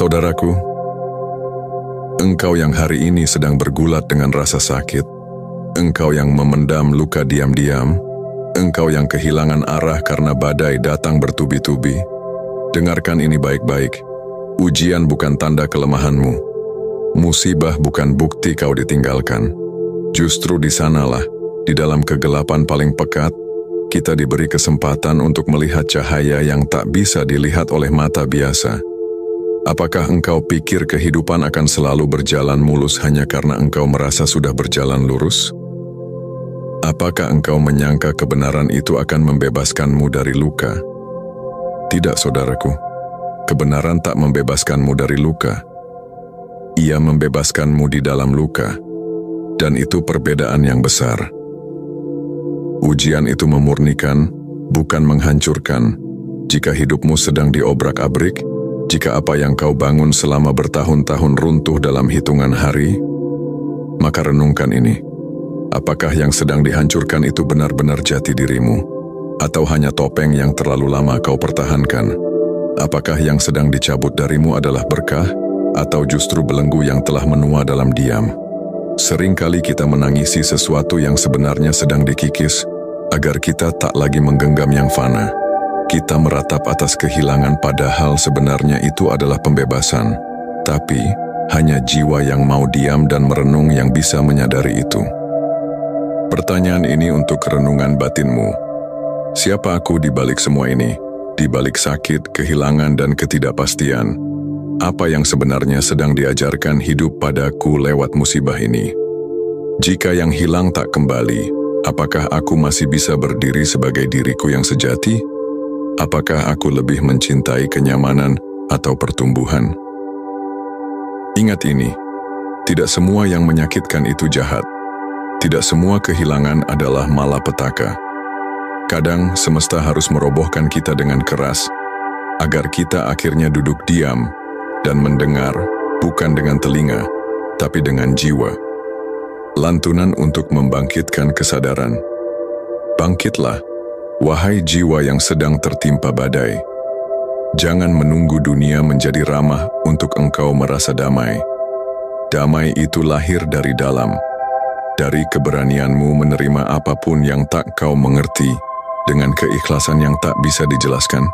Saudaraku, engkau yang hari ini sedang bergulat dengan rasa sakit, engkau yang memendam luka diam-diam, engkau yang kehilangan arah karena badai datang bertubi-tubi, dengarkan ini baik-baik. Ujian bukan tanda kelemahanmu. Musibah bukan bukti kau ditinggalkan. Justru di sanalah, di dalam kegelapan paling pekat, kita diberi kesempatan untuk melihat cahaya yang tak bisa dilihat oleh mata biasa. Apakah engkau pikir kehidupan akan selalu berjalan mulus hanya karena engkau merasa sudah berjalan lurus? Apakah engkau menyangka kebenaran itu akan membebaskanmu dari luka? Tidak, saudaraku. Kebenaran tak membebaskanmu dari luka. Ia membebaskanmu di dalam luka, dan itu perbedaan yang besar. Ujian itu memurnikan, bukan menghancurkan. Jika hidupmu sedang diobrak-abrik, jika apa yang kau bangun selama bertahun-tahun runtuh dalam hitungan hari, maka renungkan ini. Apakah yang sedang dihancurkan itu benar-benar jati dirimu? Atau hanya topeng yang terlalu lama kau pertahankan? Apakah yang sedang dicabut darimu adalah berkah? Atau justru belenggu yang telah menua dalam diam? Seringkali kita menangisi sesuatu yang sebenarnya sedang dikikis, agar kita tak lagi menggenggam yang fana. Kita meratap atas kehilangan padahal sebenarnya itu adalah pembebasan. Tapi, hanya jiwa yang mau diam dan merenung yang bisa menyadari itu. Pertanyaan ini untuk renungan batinmu. Siapa aku di balik semua ini? Di balik sakit, kehilangan, dan ketidakpastian. Apa yang sebenarnya sedang diajarkan hidup padaku lewat musibah ini? Jika yang hilang tak kembali, apakah aku masih bisa berdiri sebagai diriku yang sejati? Apakah aku lebih mencintai kenyamanan atau pertumbuhan? Ingat ini, tidak semua yang menyakitkan itu jahat. Tidak semua kehilangan adalah malapetaka. Kadang semesta harus merobohkan kita dengan keras, agar kita akhirnya duduk diam dan mendengar, bukan dengan telinga, tapi dengan jiwa. Lantunan untuk membangkitkan kesadaran. Bangkitlah, wahai jiwa yang sedang tertimpa badai. Jangan menunggu dunia menjadi ramah untuk engkau merasa damai. Damai itu lahir dari dalam, dari keberanianmu menerima apapun yang tak kau mengerti, dengan keikhlasan yang tak bisa dijelaskan.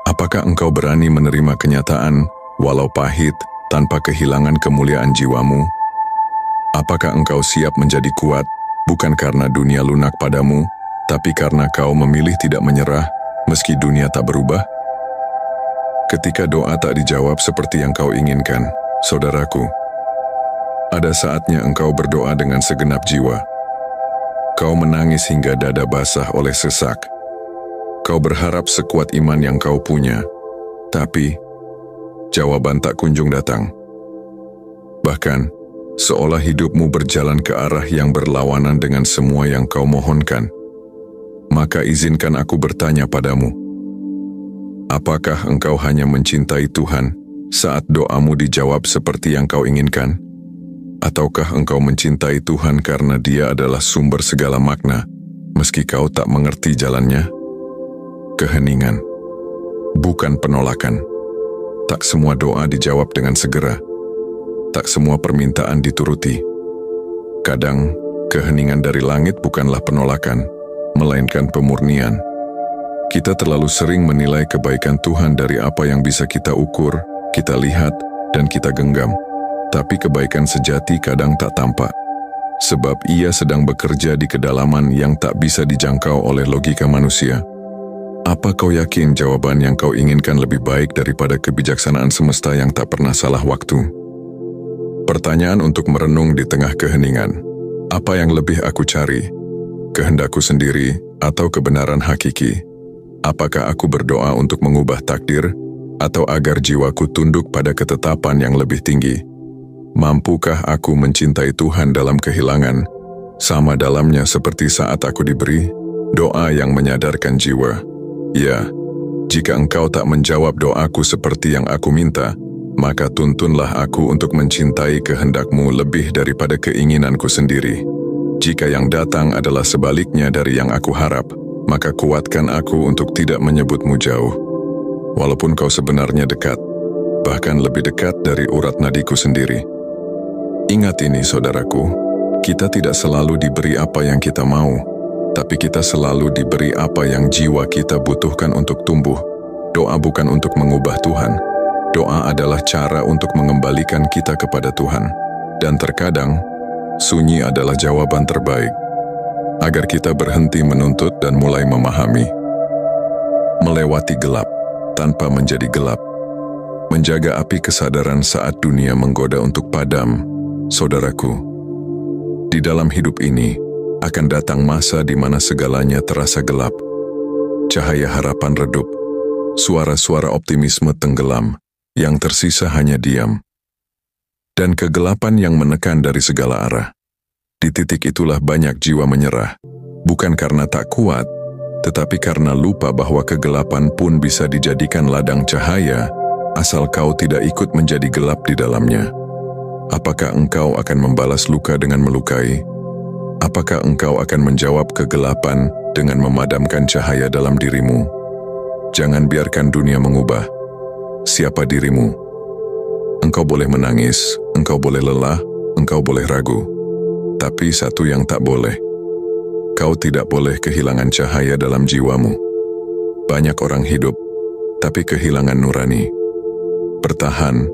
Apakah engkau berani menerima kenyataan, walau pahit, tanpa kehilangan kemuliaan jiwamu? Apakah engkau siap menjadi kuat, bukan karena dunia lunak padamu, tapi karena kau memilih tidak menyerah, meski dunia tak berubah? Ketika doa tak dijawab seperti yang kau inginkan, saudaraku, ada saatnya engkau berdoa dengan segenap jiwa. Kau menangis hingga dada basah oleh sesak. Kau berharap sekuat iman yang kau punya, tapi jawaban tak kunjung datang. Bahkan, seolah hidupmu berjalan ke arah yang berlawanan dengan semua yang kau mohonkan. Maka izinkan aku bertanya padamu, apakah engkau hanya mencintai Tuhan saat doamu dijawab seperti yang kau inginkan? Ataukah engkau mencintai Tuhan karena Dia adalah sumber segala makna, meski kau tak mengerti jalannya? Keheningan, bukan penolakan. Tak semua doa dijawab dengan segera. Tak semua permintaan dituruti. Kadang, keheningan dari langit bukanlah penolakan, melainkan pemurnian. Kita terlalu sering menilai kebaikan Tuhan dari apa yang bisa kita ukur, kita lihat, dan kita genggam. Tapi kebaikan sejati kadang tak tampak, sebab Ia sedang bekerja di kedalaman yang tak bisa dijangkau oleh logika manusia. Apa kau yakin jawaban yang kau inginkan lebih baik daripada kebijaksanaan semesta yang tak pernah salah waktu? Pertanyaan untuk merenung di tengah keheningan. Apa yang lebih aku cari? Kehendakku sendiri atau kebenaran hakiki? Apakah aku berdoa untuk mengubah takdir, atau agar jiwaku tunduk pada ketetapan yang lebih tinggi? Mampukah aku mencintai Tuhan dalam kehilangan, sama dalamnya seperti saat aku diberi doa yang menyadarkan jiwa? Ya, jika engkau tak menjawab doaku seperti yang aku minta, maka tuntunlah aku untuk mencintai kehendakmu lebih daripada keinginanku sendiri. Jika yang datang adalah sebaliknya dari yang aku harap, maka kuatkan aku untuk tidak menyebutmu jauh. Walaupun kau sebenarnya dekat, bahkan lebih dekat dari urat nadiku sendiri. Ingat ini, saudaraku, kita tidak selalu diberi apa yang kita mau, tapi kita selalu diberi apa yang jiwa kita butuhkan untuk tumbuh. Doa bukan untuk mengubah Tuhan. Doa adalah cara untuk mengembalikan kita kepada Tuhan. Dan terkadang, sunyi adalah jawaban terbaik. Agar kita berhenti menuntut dan mulai memahami. Melewati gelap tanpa menjadi gelap. Menjaga api kesadaran saat dunia menggoda untuk padam. Saudaraku, di dalam hidup ini akan datang masa di mana segalanya terasa gelap. Cahaya harapan redup, suara-suara optimisme tenggelam, yang tersisa hanya diam. Dan kegelapan yang menekan dari segala arah. Di titik itulah banyak jiwa menyerah, bukan karena tak kuat, tetapi karena lupa bahwa kegelapan pun bisa dijadikan ladang cahaya, asal kau tidak ikut menjadi gelap di dalamnya. Apakah engkau akan membalas luka dengan melukai? Apakah engkau akan menjawab kegelapan dengan memadamkan cahaya dalam dirimu? Jangan biarkan dunia mengubah siapa dirimu. Engkau boleh menangis, engkau boleh lelah, engkau boleh ragu. Tapi satu yang tak boleh, kau tidak boleh kehilangan cahaya dalam jiwamu. Banyak orang hidup, tapi kehilangan nurani. Bertahan,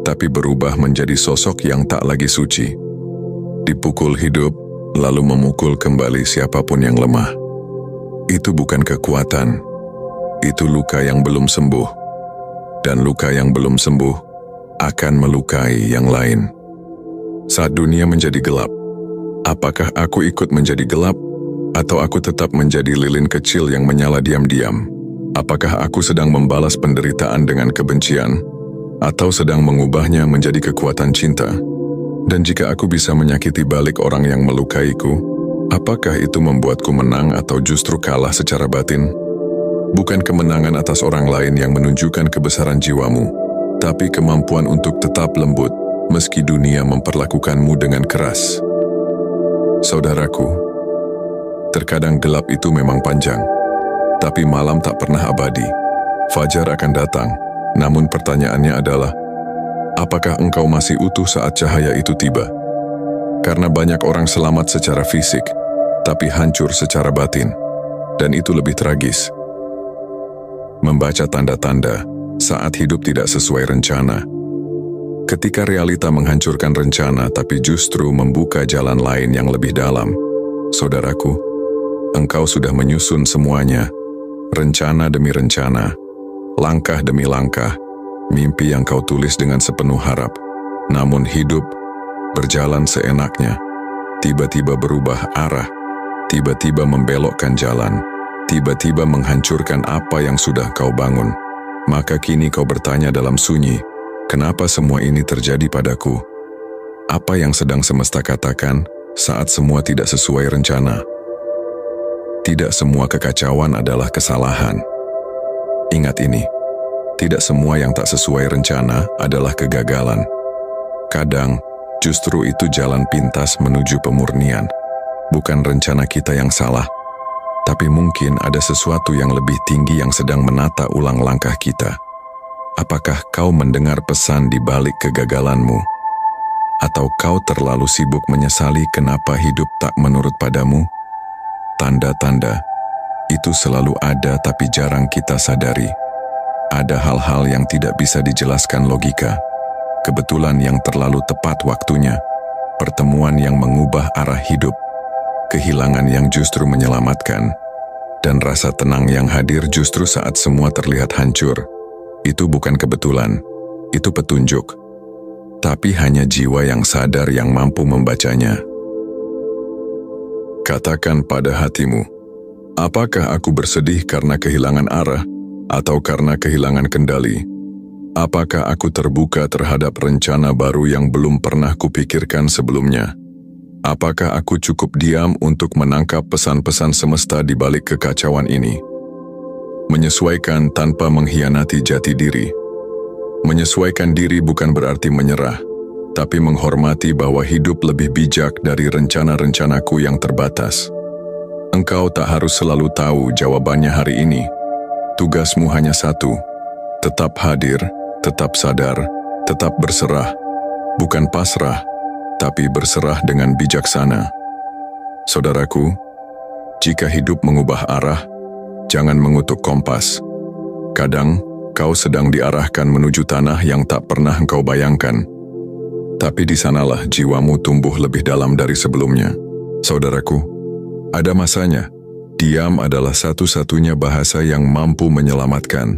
tapi berubah menjadi sosok yang tak lagi suci. Dipukul hidup, lalu memukul kembali siapapun yang lemah. Itu bukan kekuatan, itu luka yang belum sembuh. Dan luka yang belum sembuh akan melukai yang lain. Saat dunia menjadi gelap, apakah aku ikut menjadi gelap, atau aku tetap menjadi lilin kecil yang menyala diam-diam? Apakah aku sedang membalas penderitaan dengan kebencian, atau sedang mengubahnya menjadi kekuatan cinta? Dan jika aku bisa menyakiti balik orang yang melukaiku, apakah itu membuatku menang atau justru kalah secara batin? Bukan kemenangan atas orang lain yang menunjukkan kebesaran jiwamu, tapi kemampuan untuk tetap lembut meski dunia memperlakukanmu dengan keras. Saudaraku, terkadang gelap itu memang panjang, tapi malam tak pernah abadi. Fajar akan datang, namun pertanyaannya adalah, apakah engkau masih utuh saat cahaya itu tiba? Karena banyak orang selamat secara fisik, tapi hancur secara batin, dan itu lebih tragis. Membaca tanda-tanda saat hidup tidak sesuai rencana. Ketika realita menghancurkan rencana tapi justru membuka jalan lain yang lebih dalam. Saudaraku, engkau sudah menyusun semuanya, rencana demi rencana, langkah demi langkah, mimpi yang kau tulis dengan sepenuh harap. Namun hidup berjalan seenaknya, tiba-tiba berubah arah, tiba-tiba membelokkan jalan, tiba-tiba menghancurkan apa yang sudah kau bangun. Maka kini kau bertanya dalam sunyi, kenapa semua ini terjadi padaku? Apa yang sedang semesta katakan saat semua tidak sesuai rencana? Tidak semua kekacauan adalah kesalahan. Ingat ini, tidak semua yang tak sesuai rencana adalah kegagalan. Kadang, justru itu jalan pintas menuju pemurnian. Bukan rencana kita yang salah, tapi mungkin ada sesuatu yang lebih tinggi yang sedang menata ulang langkah kita. Apakah kau mendengar pesan di balik kegagalanmu? Atau kau terlalu sibuk menyesali kenapa hidup tak menurut padamu? Tanda-tanda itu selalu ada tapi jarang kita sadari. Ada hal-hal yang tidak bisa dijelaskan logika, kebetulan yang terlalu tepat waktunya, pertemuan yang mengubah arah hidup, kehilangan yang justru menyelamatkan, dan rasa tenang yang hadir justru saat semua terlihat hancur. Itu bukan kebetulan, itu petunjuk. Tapi hanya jiwa yang sadar yang mampu membacanya. Katakan pada hatimu, apakah aku bersedih karena kehilangan arah, atau karena kehilangan kendali? Apakah aku terbuka terhadap rencana baru yang belum pernah kupikirkan sebelumnya? Apakah aku cukup diam untuk menangkap pesan-pesan semesta di balik kekacauan ini? Menyesuaikan tanpa mengkhianati jati diri. Menyesuaikan diri bukan berarti menyerah, tapi menghormati bahwa hidup lebih bijak dari rencana-rencanaku yang terbatas. Engkau tak harus selalu tahu jawabannya hari ini. Tugasmu hanya satu, tetap hadir, tetap sadar, tetap berserah, bukan pasrah, tapi berserah dengan bijaksana. Saudaraku, jika hidup mengubah arah, jangan mengutuk kompas. Kadang, kau sedang diarahkan menuju tanah yang tak pernah engkau bayangkan. Tapi di sanalah jiwamu tumbuh lebih dalam dari sebelumnya. Saudaraku, ada masanya, diam adalah satu-satunya bahasa yang mampu menyelamatkan.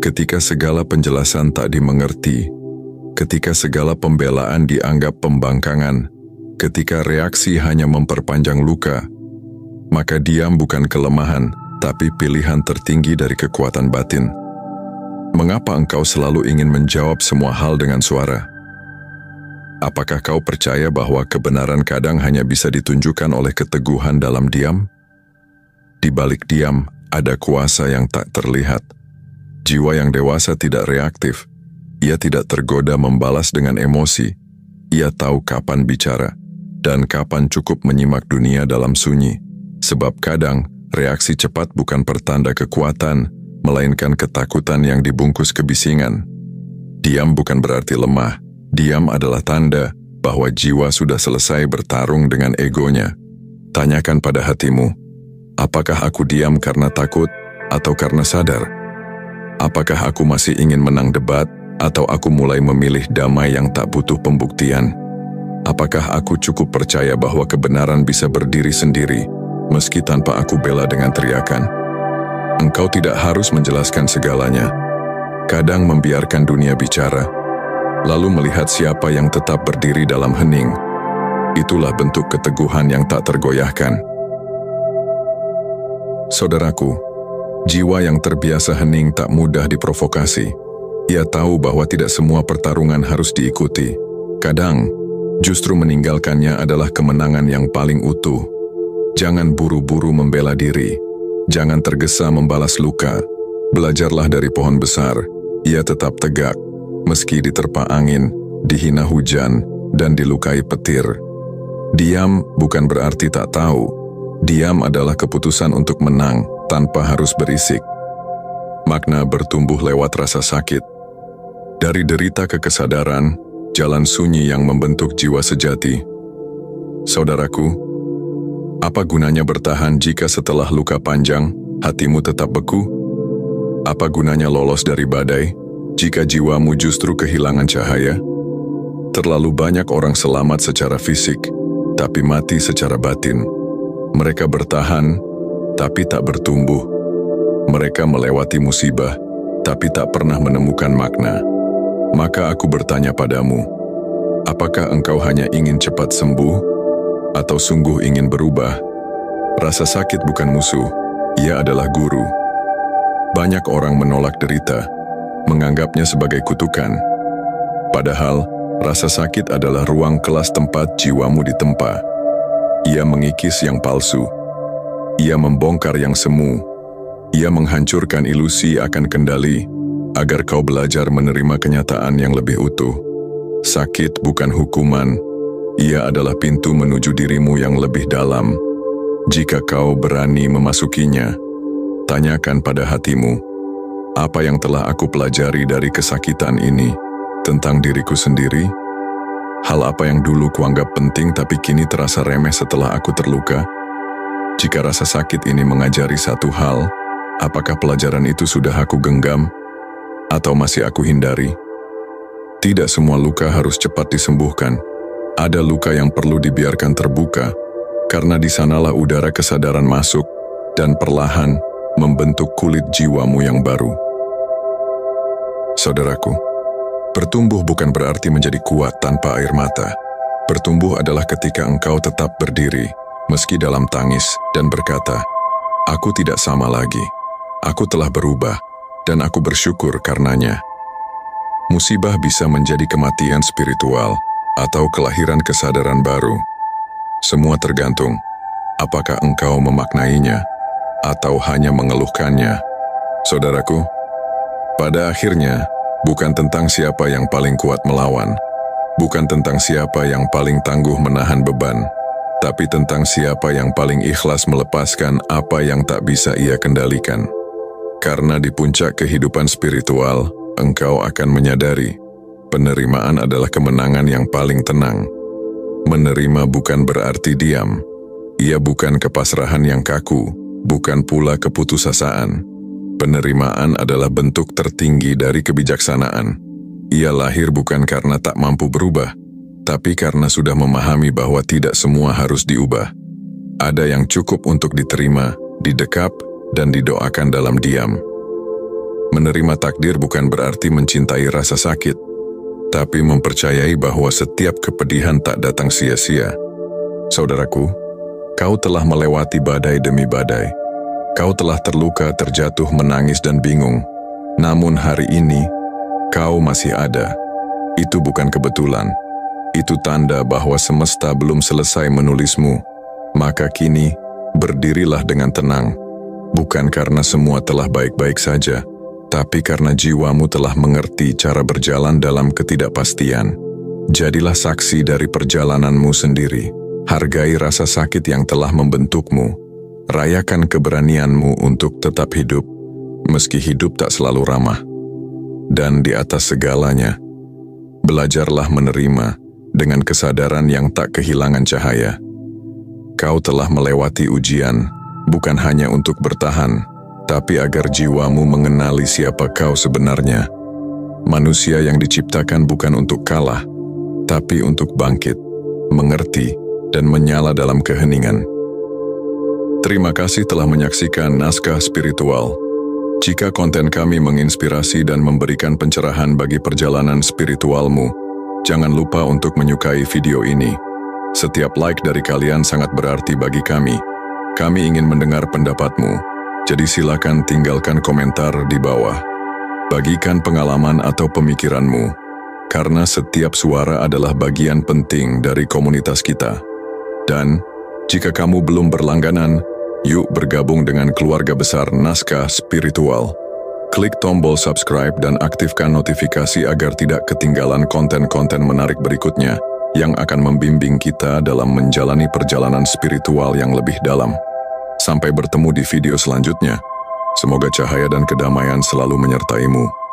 Ketika segala penjelasan tak dimengerti, ketika segala pembelaan dianggap pembangkangan, ketika reaksi hanya memperpanjang luka, maka diam bukan kelemahan, tapi pilihan tertinggi dari kekuatan batin. Mengapa engkau selalu ingin menjawab semua hal dengan suara? Apakah kau percaya bahwa kebenaran kadang hanya bisa ditunjukkan oleh keteguhan dalam diam? Di balik diam, ada kuasa yang tak terlihat. Jiwa yang dewasa tidak reaktif. Ia tidak tergoda membalas dengan emosi. Ia tahu kapan bicara dan kapan cukup menyimak dunia dalam sunyi. Sebab kadang, reaksi cepat bukan pertanda kekuatan, melainkan ketakutan yang dibungkus kebisingan. Diam bukan berarti lemah. Diam adalah tanda bahwa jiwa sudah selesai bertarung dengan egonya. Tanyakan pada hatimu, apakah aku diam karena takut atau karena sadar? Apakah aku masih ingin menang debat atau aku mulai memilih damai yang tak butuh pembuktian? Apakah aku cukup percaya bahwa kebenaran bisa berdiri sendiri, meski tanpa aku bela dengan teriakan? Engkau tidak harus menjelaskan segalanya. Kadang membiarkan dunia bicara, lalu melihat siapa yang tetap berdiri dalam hening. Itulah bentuk keteguhan yang tak tergoyahkan. Saudaraku, jiwa yang terbiasa hening tak mudah diprovokasi. Ia tahu bahwa tidak semua pertarungan harus diikuti. Kadang, justru meninggalkannya adalah kemenangan yang paling utuh. Jangan buru-buru membela diri. Jangan tergesa membalas luka. Belajarlah dari pohon besar. Ia tetap tegak, meski diterpa angin, dihina hujan, dan dilukai petir. Diam bukan berarti tak tahu. Diam adalah keputusan untuk menang tanpa harus berisik. Makna bertumbuh lewat rasa sakit. Dari derita ke kesadaran, jalan sunyi yang membentuk jiwa sejati. Saudaraku, apa gunanya bertahan jika setelah luka panjang, hatimu tetap beku? Apa gunanya lolos dari badai, jika jiwamu justru kehilangan cahaya? Terlalu banyak orang selamat secara fisik, tapi mati secara batin. Mereka bertahan, tapi tak bertumbuh. Mereka melewati musibah, tapi tak pernah menemukan makna. Maka aku bertanya padamu, apakah engkau hanya ingin cepat sembuh, atau sungguh ingin berubah? Rasa sakit bukan musuh, ia adalah guru. Banyak orang menolak derita, menganggapnya sebagai kutukan. Padahal, rasa sakit adalah ruang kelas tempat jiwamu ditempa. Ia mengikis yang palsu. Ia membongkar yang semu. Ia menghancurkan ilusi akan kendali, agar kau belajar menerima kenyataan yang lebih utuh. Sakit bukan hukuman, ia adalah pintu menuju dirimu yang lebih dalam. Jika kau berani memasukinya, tanyakan pada hatimu, apa yang telah aku pelajari dari kesakitan ini tentang diriku sendiri? Hal apa yang dulu kuanggap penting tapi kini terasa remeh setelah aku terluka? Jika rasa sakit ini mengajari satu hal, apakah pelajaran itu sudah aku genggam atau masih aku hindari? Tidak semua luka harus cepat disembuhkan. Ada luka yang perlu dibiarkan terbuka, karena di sanalah udara kesadaran masuk dan perlahan membentuk kulit jiwamu yang baru. Saudaraku, bertumbuh bukan berarti menjadi kuat tanpa air mata. Bertumbuh adalah ketika engkau tetap berdiri, meski dalam tangis, dan berkata, aku tidak sama lagi. Aku telah berubah, dan aku bersyukur karenanya. Musibah bisa menjadi kematian spiritual atau kelahiran kesadaran baru. Semua tergantung, apakah engkau memaknainya atau hanya mengeluhkannya. Saudaraku, pada akhirnya, bukan tentang siapa yang paling kuat melawan, bukan tentang siapa yang paling tangguh menahan beban, tapi tentang siapa yang paling ikhlas melepaskan apa yang tak bisa ia kendalikan. Karena di puncak kehidupan spiritual, engkau akan menyadari penerimaan adalah kemenangan yang paling tenang. Menerima bukan berarti diam. Ia bukan kepasrahan yang kaku, bukan pula keputusasaan. Penerimaan adalah bentuk tertinggi dari kebijaksanaan. Ia lahir bukan karena tak mampu berubah, tapi karena sudah memahami bahwa tidak semua harus diubah. Ada yang cukup untuk diterima, didekap, dan didoakan dalam diam. Menerima takdir bukan berarti mencintai rasa sakit, tapi mempercayai bahwa setiap kepedihan tak datang sia-sia. Saudaraku, kau telah melewati badai demi badai. Kau telah terluka, terjatuh, menangis, dan bingung. Namun hari ini, kau masih ada. Itu bukan kebetulan. Itu tanda bahwa semesta belum selesai menulismu. Maka kini, berdirilah dengan tenang. Bukan karena semua telah baik-baik saja, tapi karena jiwamu telah mengerti cara berjalan dalam ketidakpastian. Jadilah saksi dari perjalananmu sendiri. Hargai rasa sakit yang telah membentukmu. Rayakan keberanianmu untuk tetap hidup, meski hidup tak selalu ramah. Dan di atas segalanya, belajarlah menerima dengan kesadaran yang tak kehilangan cahaya. Kau telah melewati ujian, bukan hanya untuk bertahan, tapi agar jiwamu mengenali siapa kau sebenarnya. Manusia yang diciptakan bukan untuk kalah, tapi untuk bangkit, mengerti, dan menyala dalam keheningan. Terima kasih telah menyaksikan Naskah Spiritual. Jika konten kami menginspirasi dan memberikan pencerahan bagi perjalanan spiritualmu, jangan lupa untuk menyukai video ini. Setiap like dari kalian sangat berarti bagi kami. Kami ingin mendengar pendapatmu, jadi silakan tinggalkan komentar di bawah. Bagikan pengalaman atau pemikiranmu, karena setiap suara adalah bagian penting dari komunitas kita. Dan, jika kamu belum berlangganan, yuk bergabung dengan keluarga besar Naskah Spiritual. Klik tombol subscribe dan aktifkan notifikasi agar tidak ketinggalan konten-konten menarik berikutnya yang akan membimbing kita dalam menjalani perjalanan spiritual yang lebih dalam. Sampai bertemu di video selanjutnya. Semoga cahaya dan kedamaian selalu menyertaimu.